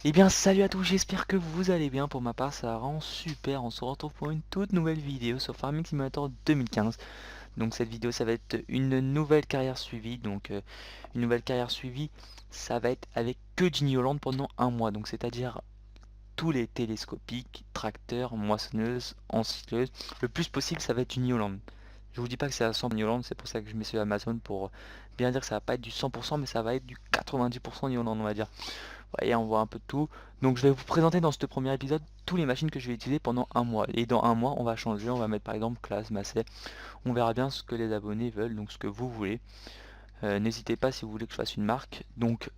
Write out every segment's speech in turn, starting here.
Eh bien salut à tous, j'espère que vous allez bien. Pour ma part ça rend super, on se retrouve pour une toute nouvelle vidéo sur Farming Simulator 2015. Donc cette vidéo ça va être une nouvelle carrière suivie. Une nouvelle carrière suivie, ça va être avec que Ginny Holland pendant un mois. Donc c'est-à-dire tous les télescopiques, tracteurs, moissonneuses, ensileuses. Le plus possible ça va être Ginny Holland. Je vous dis pas que c'est à 100% New Holland, c'est pour ça que je mets sur Amazon pour bien dire que ça va pas être du 100% mais ça va être du 90% New Holland on va dire. Voyez, on voit un peu de tout. Donc je vais vous présenter dans ce premier épisode tous les machines que je vais utiliser pendant un mois. Et dans un mois, on va changer, on va mettre par exemple classe, Massey. On verra bien ce que les abonnés veulent, donc ce que vous voulez. N'hésitez pas si vous voulez que je fasse une marque. Donc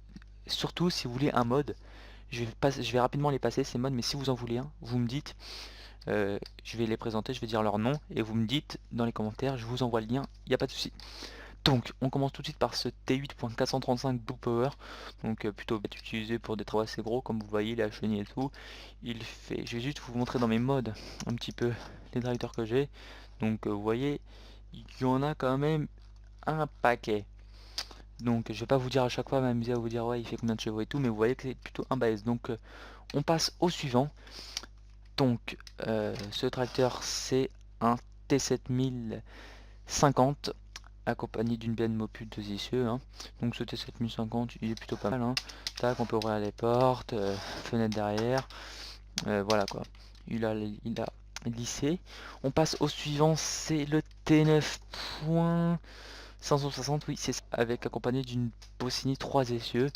surtout si vous voulez un mode, je vais rapidement les passer ces modes, mais si vous en voulez un, vous me dites, je vais les présenter, je vais dire leur nom, et vous me dites dans les commentaires, je vous envoie le lien, il n'y a pas de souci. Donc, on commence tout de suite par ce T8.435 Blue Power, donc plutôt utilisé pour des travaux assez gros, comme vous voyez, la chenille et tout. Je vais juste vous montrer dans mes modes un petit peu les directeurs que j'ai. Donc, vous voyez, il y en a quand même un paquet. Donc, je vais pas vous dire à chaque fois, m'amuser à vous dire ouais, il fait combien de chevaux et tout, mais vous voyez que c'est plutôt un balèze. Donc, on passe au suivant. Donc, ce tracteur, c'est un T7050 accompagné d'une benne moped 2 essieux, hein. Donc ce T7050 il est plutôt pas mal, hein. Tac, on peut ouvrir les portes, fenêtre derrière, voilà quoi. Il a lissé. On passe au suivant, c'est le T9.560, oui c'est ça, avec accompagné d'une Bossini 3 essieux.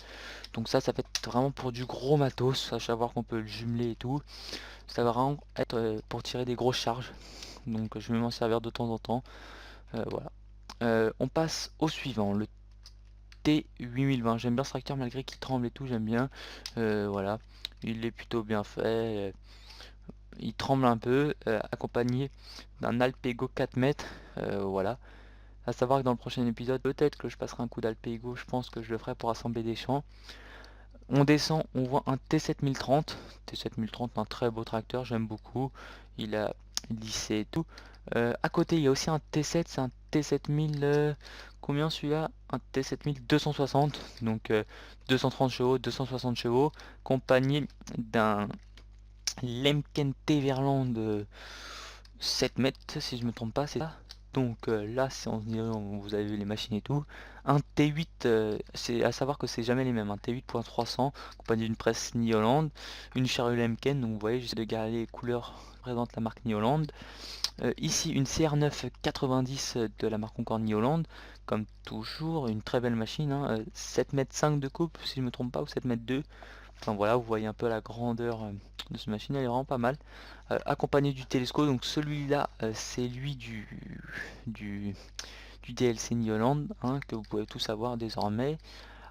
Donc ça fait vraiment pour du gros matos, à savoir qu'on peut le jumeler et tout. Ça va vraiment être pour tirer des grosses charges. Donc je vais m'en servir de temps en temps. Voilà. On passe au suivant, le T8020. J'aime bien ce tracteur malgré qu'il tremble et tout, j'aime bien. Voilà, il est plutôt bien fait. Il tremble un peu, accompagné d'un Alpego 4 mètres. Voilà. À savoir que dans le prochain épisode, peut-être que je passerai un coup d'Alpego, je pense que je le ferai pour assembler des champs. On descend, on voit un T7030. T7030, un très beau tracteur, j'aime beaucoup. Il a lissé et tout. À côté, il y a aussi un T7, c'est un T7000. Combien celui-là? Un T7260. Donc 230 chevaux, 260 chevaux. Compagnie d'un Lemken T-Verland 7 mètres, si je me trompe pas, c'est ça. Donc là, si on se dirait, vous avez vu les machines et tout. Un T8, c'est à savoir que c'est jamais les mêmes. Un T8.300, compagnie d'une presse New Holland, une charrue Lemken. Donc vous voyez, j'essaie de garder les couleurs qui représentent la marque New Holland. Ici, une CR9 90 de la marque encore New Holland. Comme toujours, une très belle machine, hein, 7 mètres 5 de coupe, si je me trompe pas, ou 7 mètres 2. Enfin voilà, vous voyez un peu la grandeur de cette machine, elle est vraiment pas mal. Accompagné du télescope, donc celui-là, c'est lui du, du DLC New Holland, hein, que vous pouvez tout savoir désormais.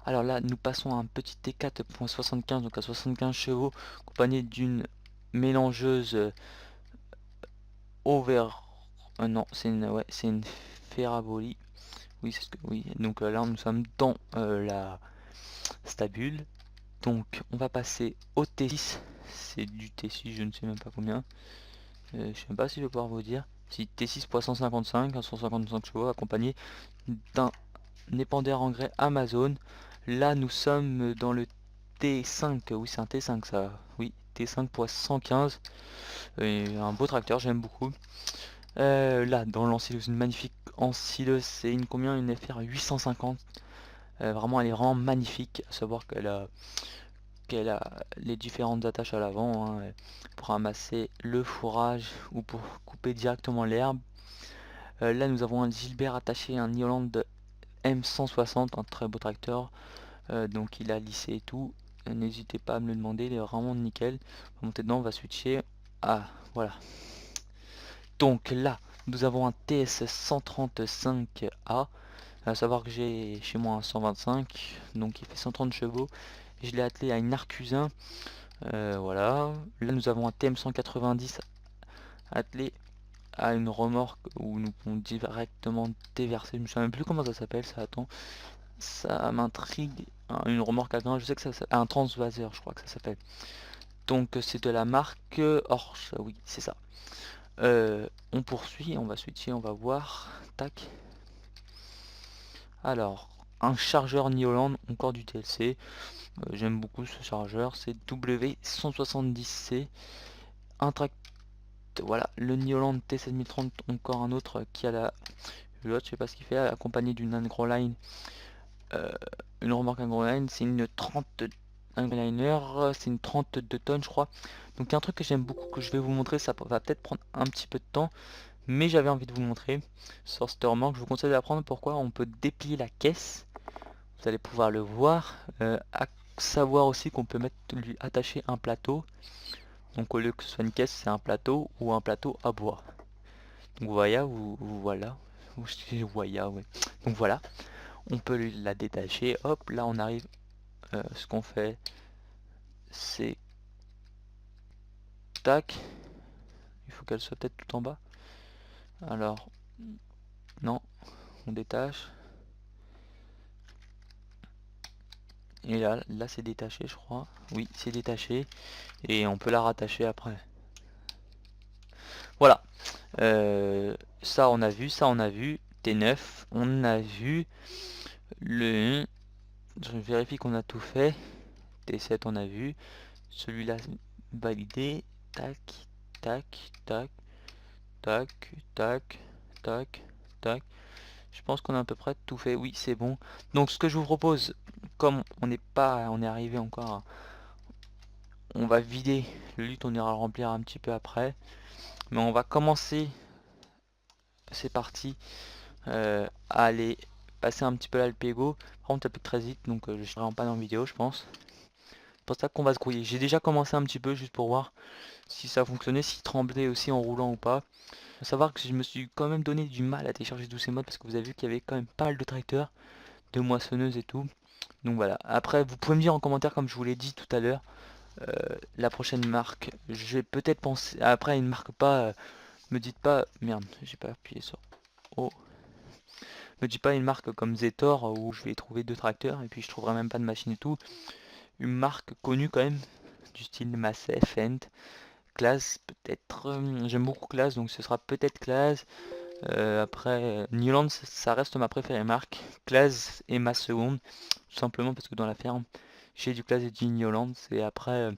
Alors là, nous passons à un petit T4.75, donc à 75 chevaux, accompagné d'une mélangeuse over... non, c'est une Ferraboli. Oui, c'est ce que... Oui, donc là, nous sommes dans la stabule. Donc on va passer au T6, c'est du T6, je ne sais même pas combien, je ne sais même pas si je vais pouvoir vous dire. Si T6.155, 155 chevaux, accompagné d'un épandeur engrais Amazon. Là nous sommes dans le T5, oui c'est un T5 ça, oui, T5.115, un beau tracteur, j'aime beaucoup. Là dans l'ensileuse, une magnifique ensileuse, c'est une combien, une FR 850, vraiment elle est vraiment magnifique, à savoir qu'elle a les différentes attaches à l'avant, hein, pour ramasser le fourrage ou pour couper directement l'herbe. Là nous avons un Gilbert attaché à un New M160, un très beau tracteur, donc il a lissé et tout. N'hésitez pas à me le demander, il est vraiment nickel. On va monter dedans, on va switcher. Ah voilà. Donc là nous avons un TS 135A, à savoir que j'ai chez moi un 125, donc il fait 130 chevaux. Je l'ai attelé à une Arcusin. Voilà. Là, nous avons un TM190 attelé à une remorque où nous pouvons directement déverser. Je ne sais même plus comment ça s'appelle, ça. Attends, ça m'intrigue. Une remorque à grain, je sais que ça s'appelle un transvaseur, je crois que ça s'appelle. Donc, c'est de la marque Horsch. Oui, c'est ça. On poursuit, on va switcher, on va voir. Tac. Alors. un chargeur Nioland, encore du TLC. J'aime beaucoup ce chargeur, c'est W170C. Un tract, voilà, le Nioland T7030, encore un autre qui a la... L'autre, je sais pas ce qu'il fait, accompagné d'une Angroline. Une remorque Angroline, c'est une 30 Angroliner, c'est une 32 tonnes je crois. Donc il y a un truc que j'aime beaucoup que je vais vous montrer, ça va peut-être prendre un petit peu de temps, mais j'avais envie de vous montrer sur cette remorque. Je vous conseille d'apprendre pourquoi on peut déplier la caisse. Vous allez pouvoir le voir. À savoir aussi qu'on peut lui attacher un plateau. Donc au lieu que ce soit une caisse, c'est un plateau ou un plateau à bois. Donc voilà, ou voilà. Ou je voyais, ouais. Donc voilà, on peut la détacher. Hop, là on arrive. Ce qu'on fait, c'est tac. Il faut qu'elle soit peut-être tout en bas. Alors, non, on détache. Et là c'est détaché, je crois. Oui, c'est détaché. Et on peut la rattacher après. Voilà. Ça on a vu, ça on a vu. T9, on a vu. Le... Je vérifie qu'on a tout fait. T7 on a vu. Celui-là validé. Tac, tac, tac, tac, tac, tac, tac. Je pense qu'on a à peu près tout fait. Oui, c'est bon. Donc ce que je vous propose, comme on est arrivé encore, on va vider le lutte, on ira le remplir un petit peu après. Mais on va commencer, c'est parti, à aller passer un petit peu l'alpégo. Par contre, ça peut très vite, donc je serai en panne en vidéo, je pense. C'est pour ça qu'on va se grouiller. J'ai déjà commencé un petit peu juste pour voir si ça fonctionnait, s'il tremblait aussi en roulant ou pas. Faut savoir que je me suis quand même donné du mal à télécharger tous ces modes parce que vous avez vu qu'il y avait quand même pas mal de tracteurs, de moissonneuses et tout. Donc voilà. Après, vous pouvez me dire en commentaire, comme je vous l'ai dit tout à l'heure, la prochaine marque. Je vais peut-être penser. Après, une marque pas. Me dites pas. Merde, j'ai pas appuyé sur. Oh. Me dites pas une marque comme Zetor où je vais trouver deux tracteurs et puis je trouverai même pas de machine et tout. Une marque connue quand même, du style Massey, Fendt, Claas, peut-être. J'aime beaucoup Claas, donc ce sera peut-être Claas. Après, Newland, ça reste ma préférée marque. Claas est ma seconde, tout simplement parce que dans la ferme, j'ai du Claas et du Newland. Et après,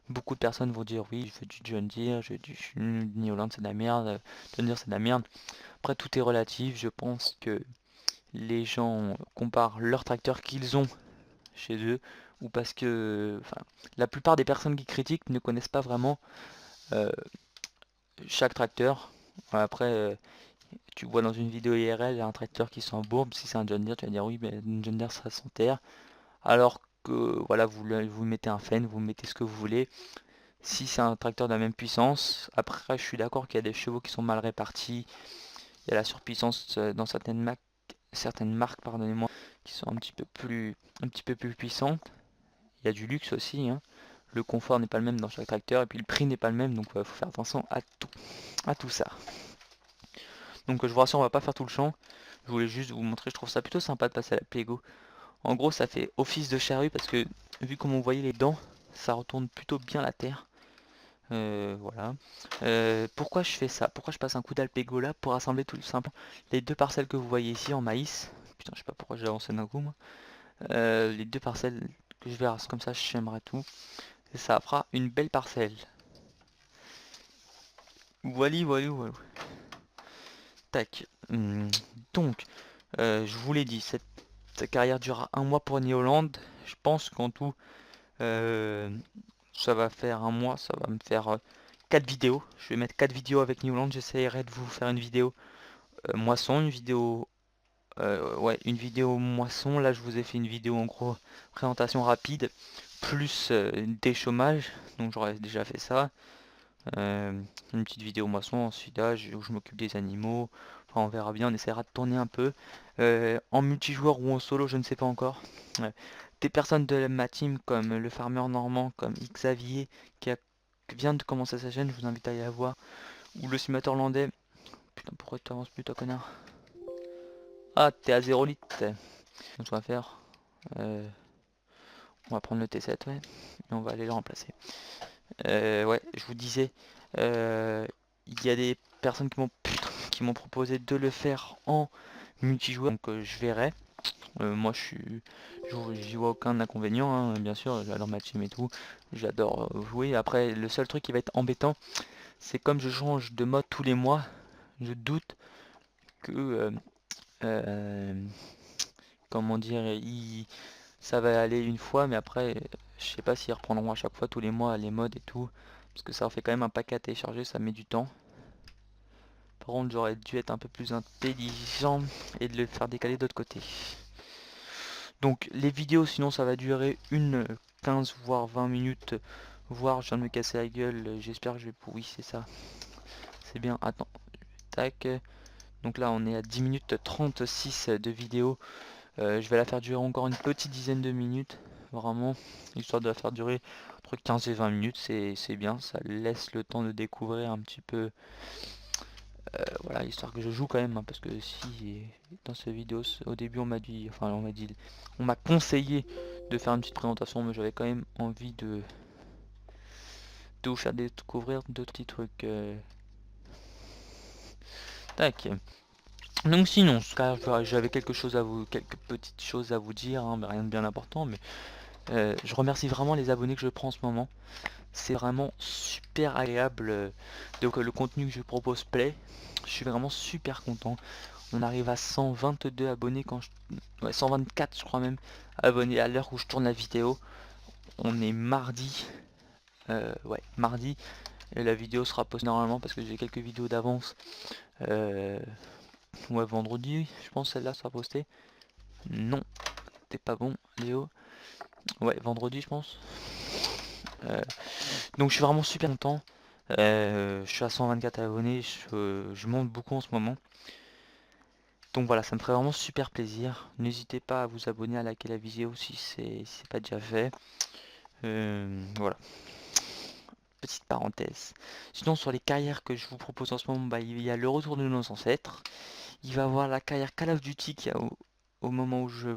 beaucoup de personnes vont dire oui, je veux du John Deere, je veux du Newland, c'est de la merde, John Deere, c'est de la merde. Après, tout est relatif. Je pense que les gens comparent leurs tracteurs qu'ils ont chez eux, ou parce que, enfin, la plupart des personnes qui critiquent ne connaissent pas vraiment euh, chaque tracteur. Après, tu vois dans une vidéo IRL, il y a un tracteur qui sent bourbe. Si c'est un John Deere, tu vas dire oui, mais un John Deere ça sent terre. Alors que voilà, vous mettez un Fendt, vous mettez ce que vous voulez. Si c'est un tracteur de la même puissance, après je suis d'accord qu'il y a des chevaux qui sont mal répartis. Il y a la surpuissance dans certaines marques, pardonnez-moi, qui sont un petit peu plus puissantes. Il y a du luxe aussi, hein. Le confort n'est pas le même dans chaque tracteur et puis le prix n'est pas le même, donc il faut faire attention à tout ça. Donc je vous rassure, on va pas faire tout le champ. Je voulais juste vous montrer, je trouve ça plutôt sympa de passer à la Plégo. En gros, ça fait office de charrue parce que vu comme on voyait les dents, ça retourne plutôt bien la terre. Voilà. Pourquoi je fais ça? Pourquoi je passe un coup d'alpégo là? Pour assembler tout simplement les deux parcelles que vous voyez ici en maïs. Putain, je sais pas pourquoi j'ai avancé d'un coup moi. Les deux parcelles que je vais raser comme ça, j'aimerais tout. Et ça fera une belle parcelle. Voilà, voilà, voilà. Tac. Donc, je vous l'ai dit, cette carrière durera un mois pour Neoland. Je pense qu'en tout, euh, ça va faire un mois, ça va me faire 4 vidéos. Je vais mettre 4 vidéos avec Newland. J'essaierai de vous faire une vidéo moisson, une vidéo ouais, une vidéo moisson. Là, je vous ai fait une vidéo en gros présentation rapide, plus des chômages. Donc j'aurais déjà fait ça. Une petite vidéo moisson ensuite là, où je m'occupe des animaux. Enfin, on verra bien. On essaiera de tourner un peu en multijoueur ou en solo, je ne sais pas encore. Ouais. Des personnes de ma team comme le farmer normand, comme Xavier qui vient de commencer sa chaîne, je vous invite à aller la voir. Ou le simulateur landais. Putain, pourquoi tu avances plus, toi, connard? Ah, t'es à 0 litres. Donc, on va faire. On va prendre le T7, ouais. Et on va aller le remplacer. Ouais, je vous disais. Il y a des personnes qui m'ont proposé de le faire en multijoueur. Donc, je verrai. Moi j'y vois aucun inconvénient, hein, bien sûr, j'adore ma team et tout, j'adore jouer. Après, le seul truc qui va être embêtant, c'est comme je change de mode tous les mois, je doute que, euh, comment dire, ça va aller une fois, mais après, je sais pas s'ils reprendront à chaque fois tous les mois les modes et tout, parce que ça en fait quand même un paquet à télécharger, ça met du temps. Par contre, j'aurais dû être un peu plus intelligent et de le faire décaler d'autre côté. Donc les vidéos, sinon ça va durer une 15 voire 20 minutes, voire je viens de me casser la gueule, j'espère que je vais... Oui, c'est ça, c'est bien, attends, tac. Donc là on est à 10 minutes 36 de vidéo. Je vais la faire durer encore une petite dizaine de minutes, vraiment, histoire de la faire durer entre 15 et 20 minutes, c'est bien, ça laisse le temps de découvrir un petit peu, voilà, histoire que je joue quand même, hein, parce que si dans cette vidéo, au début on m'a conseillé de faire une petite présentation, mais j'avais quand même envie de vous faire découvrir deux petits trucs. Tac. Donc sinon, j'avais quelques petites choses à vous dire, hein, mais rien de bien important, mais je remercie vraiment les abonnés que je prends en ce moment. C'est vraiment super agréable que le contenu que je propose plaît. Je suis vraiment super content. On arrive à 122 abonnés ouais, 124 je crois même abonnés à l'heure où je tourne la vidéo. On est mardi. Ouais, mardi. Et la vidéo sera postée normalement parce que j'ai quelques vidéos d'avance. Euh, ouais, vendredi, je pense celle-là sera postée. Non, t'es pas bon, Léo. Ouais, vendredi, je pense. Euh, donc je suis vraiment super content. Je suis à 124 abonnés, je monte beaucoup en ce moment. Donc voilà, ça me ferait vraiment super plaisir. N'hésitez pas à vous abonner, à liker la vidéo si c'est pas déjà fait. Voilà, petite parenthèse. Sinon sur les carrières que je vous propose en ce moment, bah, il y a le retour de nos ancêtres. Il va y avoir la carrière Call of Duty qui au moment où je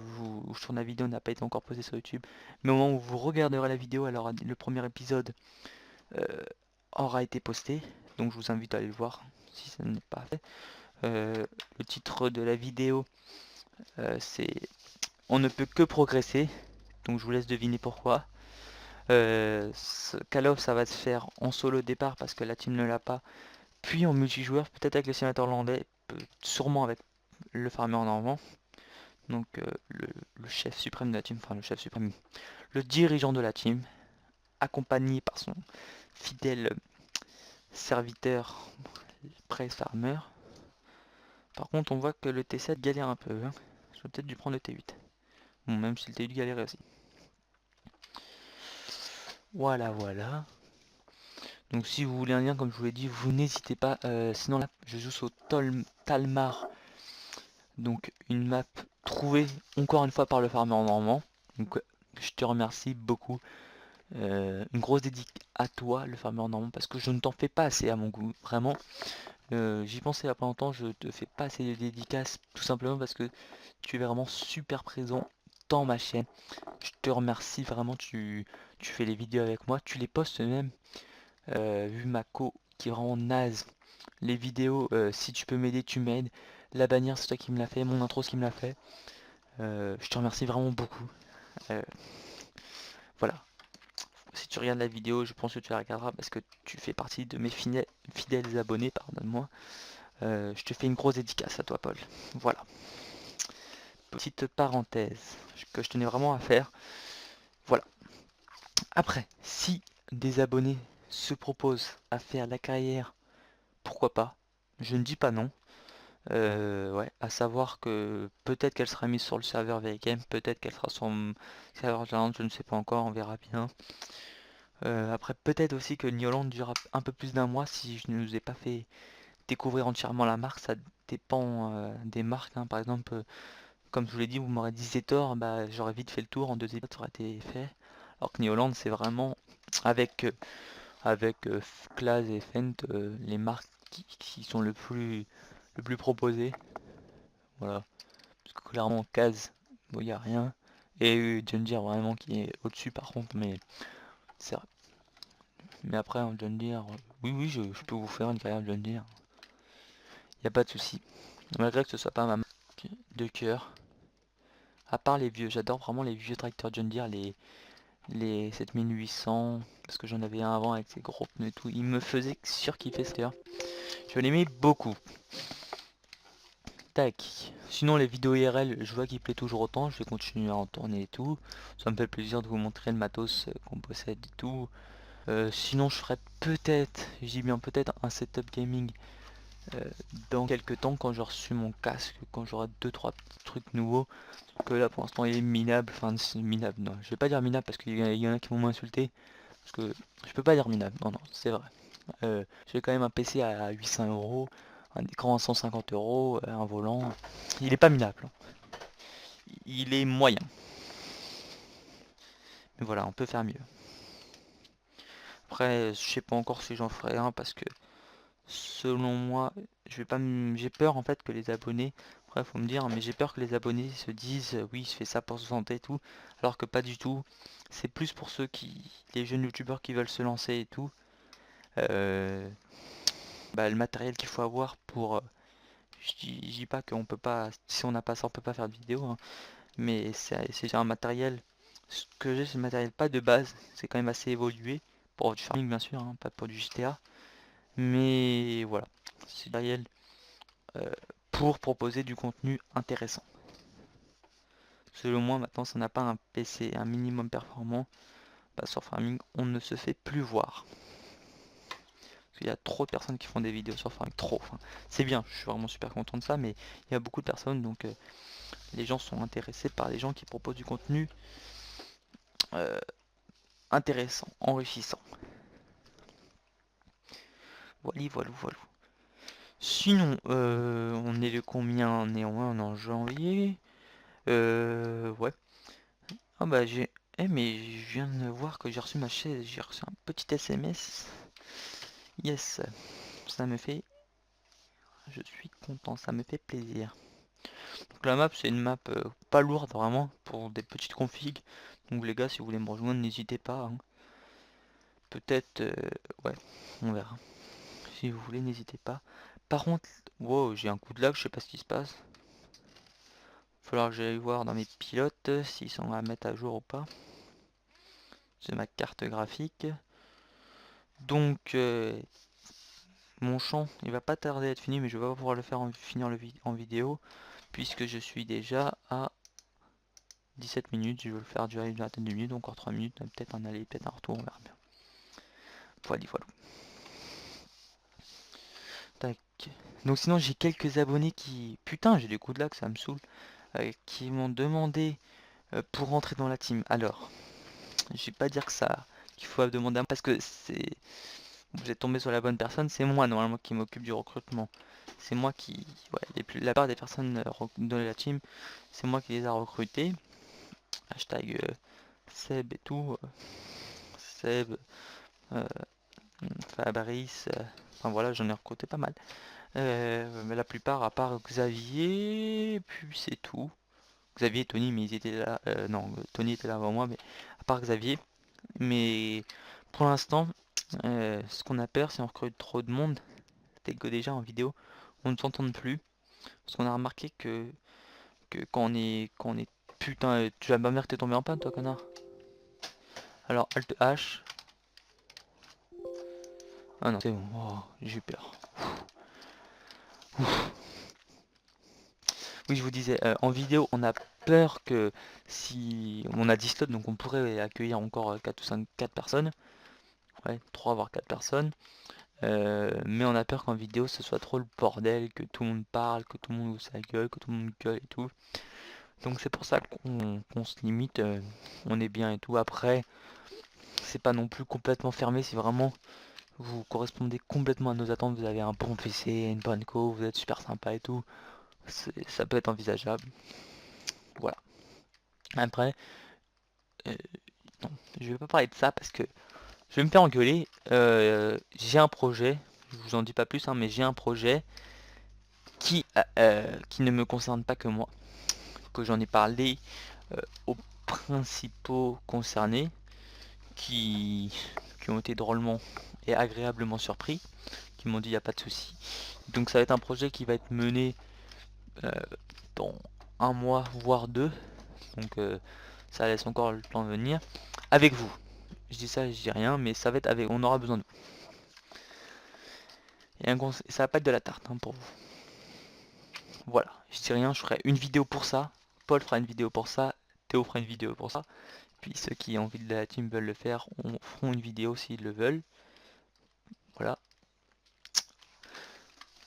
tourne la vidéo n'a pas été encore posée sur YouTube. Mais au moment où vous regarderez la vidéo, alors le premier épisode euh, aura été posté. Donc je vous invite à aller le voir si ça n'est pas fait. Le titre de la vidéo, c'est On ne peut que progresser. Donc je vous laisse deviner pourquoi. Call of, ça va se faire en solo au départ parce que la team ne l'a pas. Puis en multijoueur, peut-être avec le sénateur hollandais, sûrement avec le farmer normand. Donc le chef suprême de la team, enfin le chef suprême, le dirigeant de la team, accompagné par son fidèle serviteur Price Farmer. Par contre, on voit que le T7 galère un peu, hein. J'aurais peut-être dû prendre le T8. Bon, même si le T8 galérait aussi. Voilà, voilà. Donc si vous voulez un lien, comme je vous l'ai dit, vous n'hésitez pas. Sinon là, je joue sur Talmar. Donc une map trouvée encore une fois par le farmer normand. Donc je te remercie beaucoup. Une grosse dédicace à toi, le farmer normand, parce que je ne t'en fais pas assez à mon goût. Vraiment, j'y pensais il y a pas longtemps, je te fais pas assez de dédicaces, tout simplement parce que tu es vraiment super présent dans ma chaîne. Je te remercie vraiment, tu fais les vidéos avec moi, tu les postes même. Vu ma co qui est vraiment naze, les vidéos, si tu peux m'aider, tu m'aides. La bannière, c'est toi qui me l'a fait, mon intro, c'est qui me l'a fait. Je te remercie vraiment beaucoup. Euh, voilà. Si tu regardes la vidéo, je pense que tu la regarderas parce que tu fais partie de mes fidèles abonnés, pardonne-moi. Je te fais une grosse dédicace à toi, Paul. Voilà. Petite parenthèse que je tenais vraiment à faire. Voilà. Après, si des abonnés se proposent à faire la carrière, pourquoi pas? Je ne dis pas non. Ouais, à savoir que peut-être qu'elle sera mise sur le serveur VGame, peut-être qu'elle sera sur le serveur Valorant, je ne sais pas encore, on verra bien. Après, peut-être aussi que Nioland durera un peu plus d'un mois si je ne vous ai pas fait découvrir entièrement la marque, ça dépend des marques, hein. Par exemple, comme je vous l'ai dit, vous m'aurez dit Zetor, bah, j'aurais vite fait le tour, en 2 épisodes ça aurait été fait. Alors que Nioland, c'est vraiment avec, Claz et Fent, les marques qui sont le plus proposées. Voilà. Parce que clairement, Kaz, bon, il n'y a rien. Et John Deere vraiment qui est au-dessus par contre, mais c'est vrai. Mais après, en John Deere, oui, oui, je peux vous faire une carrière John Deere. Il n'y a pas de souci. Malgré que ce soit pas ma marque de cœur. À part les vieux, j'adore vraiment les vieux tracteurs John Deere, les 7800, parce que j'en avais un avant avec ses gros pneus et tout. Il me faisait surkiffer ce là. Je l'aimais beaucoup. Tac. Sinon les vidéos IRL, je vois qu'il plaît toujours autant, je vais continuer à en tourner et tout. Ça me fait plaisir de vous montrer le matos qu'on possède et tout. Sinon je ferai peut-être, je dis bien peut-être, un setup gaming dans quelques temps quand j'aurai reçu mon casque, quand j'aurai 2-3 petits trucs nouveaux. Que là pour l'instant il est minable, enfin c'est minable, non, je vais pas dire minable parce qu'il y en a qui vont m'insulter. Parce que je peux pas dire minable, non, non, c'est vrai. J'ai quand même un PC à 800 euros, un écran à 150 euros, un volant. Il est pas minable, hein. Il est moyen. Mais voilà, on peut faire mieux. Après, je sais pas encore si j'en ferai un parce que selon moi, je vais pas j'ai peur en fait que les abonnés, après faut me dire, mais j'ai peur que les abonnés se disent oui, je fais ça pour se vanter et tout, alors que pas du tout. C'est plus pour ceux les jeunes youtubeurs qui veulent se lancer et tout. Euh, le matériel qu'il faut avoir pour, je dis pas qu'on peut pas, si on n'a pas ça, on peut pas faire de vidéo, hein, mais c'est un matériel. Ce que j'ai, c'est le matériel pas de base, c'est quand même assez évolué pour du farming bien sûr, hein, pas pour du GTA. Mais voilà, c'est du matériel euh, pour proposer du contenu intéressant. Selon moi, maintenant, si on n'a pas un PC un minimum performant, sur Farming, on ne se fait plus voir. Parce qu'il y a trop de personnes qui font des vidéos sur Farming, trop. Enfin, c'est bien, je suis vraiment super content de ça, mais il y a beaucoup de personnes, donc les gens sont intéressés par les gens qui proposent du contenu euh, intéressant, enrichissant. Voilà, voilà, voilà. Sinon, on est le combien? On est en janvier. Ouais. Ah bah j'ai... Eh mais je viens de voir que j'ai reçu ma chaise, j'ai reçu un petit SMS. Yes, ça me fait... Je suis content, ça me fait plaisir. Donc la map c'est une map pas lourde vraiment, pour des petites configs. Donc les gars, si vous voulez me rejoindre, n'hésitez pas, hein. Peut-être... ouais, on verra. Si vous voulez, n'hésitez pas. Par contre, wow, j'ai un coup de lag, je sais pas ce qui se passe. Falloir que j'aille voir dans mes pilotes s'ils sont à mettre à jour ou pas. C'est ma carte graphique. Donc, mon champ, il va pas tarder à être fini, mais je vais pas pouvoir le faire finir en vidéo, puisque je suis déjà à 17 minutes. Je vais le faire durer une vingtaine de minutes, encore 3 minutes, peut-être un aller, peut-être un retour, on verra bien. Voilà, voilà. Tac. Donc sinon, j'ai quelques abonnés qui... Putain, j'ai des coups de lag, ça me saoule. Qui m'ont demandé pour rentrer dans la team. Alors, je vais pas dire que ça... qu'il faut demander à... Parce que c'est... Vous êtes tombé sur la bonne personne, c'est moi normalement qui m'occupe du recrutement. C'est moi qui... Ouais, la part des personnes de la team, c'est moi qui les a recrutés. Hashtag Seb et tout. Seb, euh, Fabrice, enfin voilà, j'en ai recruté pas mal. Mais la plupart, à part Xavier, puis c'est tout. Xavier et Tony, mais ils étaient là. Non, Tony était là avant moi, mais à part Xavier. Mais pour l'instant, ce qu'on a peur, si on recrute trop de monde, c'est que déjà en vidéo, on ne s'entende plus. Parce qu'on a remarqué que quand on est putain, tu vas ma mère que t'es tombé en panne toi connard. Alors Alt H. Ah non, c'est bon, oh, j'ai eu peur. Oui, je vous disais, en vidéo, on a peur que si on a 10 slots, donc on pourrait accueillir encore 4 ou 5, 4 personnes. Ouais, 3 voire 4 personnes. Mais on a peur qu'en vidéo ce soit trop le bordel, que tout le monde parle, que tout le monde ouvre sa gueule, que tout le monde gueule et tout. Donc c'est pour ça qu'on se limite, on est bien et tout. Après, c'est pas non plus complètement fermé, si vraiment vous correspondez complètement à nos attentes, vous avez un bon PC, une bonne co, vous êtes super sympa et tout, ça peut être envisageable. Voilà. Après, euh, non, je vais pas parler de ça parce que je vais me faire engueuler. J'ai un projet, je vous en dis pas plus, hein, mais j'ai un projet qui ne me concerne pas que moi, que j'en ai parlé aux principaux concernés, qui, qui ont été drôlement et agréablement surpris, qui m'ont dit il n'y a pas de souci. Donc ça va être un projet qui va être mené dans un mois, voire deux. donc ça laisse encore le temps de venir avec vous. Je dis ça, je dis rien, mais ça va être avec, on aura besoin de vous. Et ça va pas être de la tarte hein, pour vous. Voilà, je dis rien, je ferai une vidéo pour ça, Paul fera une vidéo pour ça, Théo fera une vidéo pour ça, puis ceux qui ont envie de la team veulent le faire, feront une vidéo s'ils le veulent. Voilà.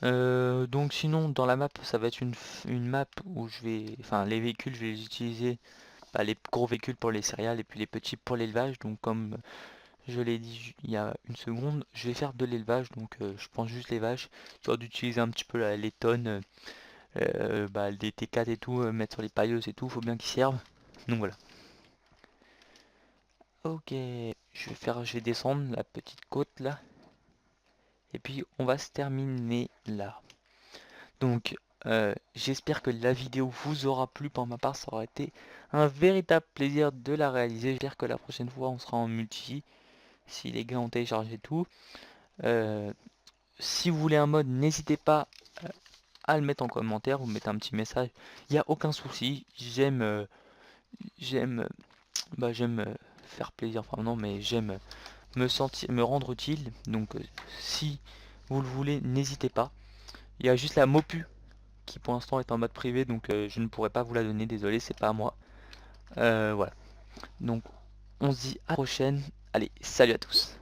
Donc sinon dans la map ça va être une map où je vais, enfin les véhicules je vais les utiliser, les gros véhicules pour les céréales et puis les petits pour l'élevage. Donc comme je l'ai dit il y a une seconde, je vais faire de l'élevage, donc je prends juste les vaches, histoire d'utiliser un petit peu les tonnes, des T4 et tout, mettre sur les pailleuses et tout, faut bien qu'ils servent. Donc voilà. Ok, je vais descendre la petite côte là, et puis on va se terminer là. Donc j'espère que la vidéo vous aura plu. Pour ma part ça aura été un véritable plaisir de la réaliser. J'espère que la prochaine fois on sera en multi, si les gars ont téléchargé tout. Si vous voulez un mode, n'hésitez pas à le mettre en commentaire, vous mettez un petit message, il n'y a aucun souci. J'aime faire plaisir, enfin non, mais j'aime me rendre utile. Donc si vous le voulez, n'hésitez pas. Il y a juste la Mopu qui pour l'instant est en mode privé, donc je ne pourrais pas vous la donner, désolé, c'est pas à moi. Voilà. Donc on se dit à la prochaine. Allez, salut à tous.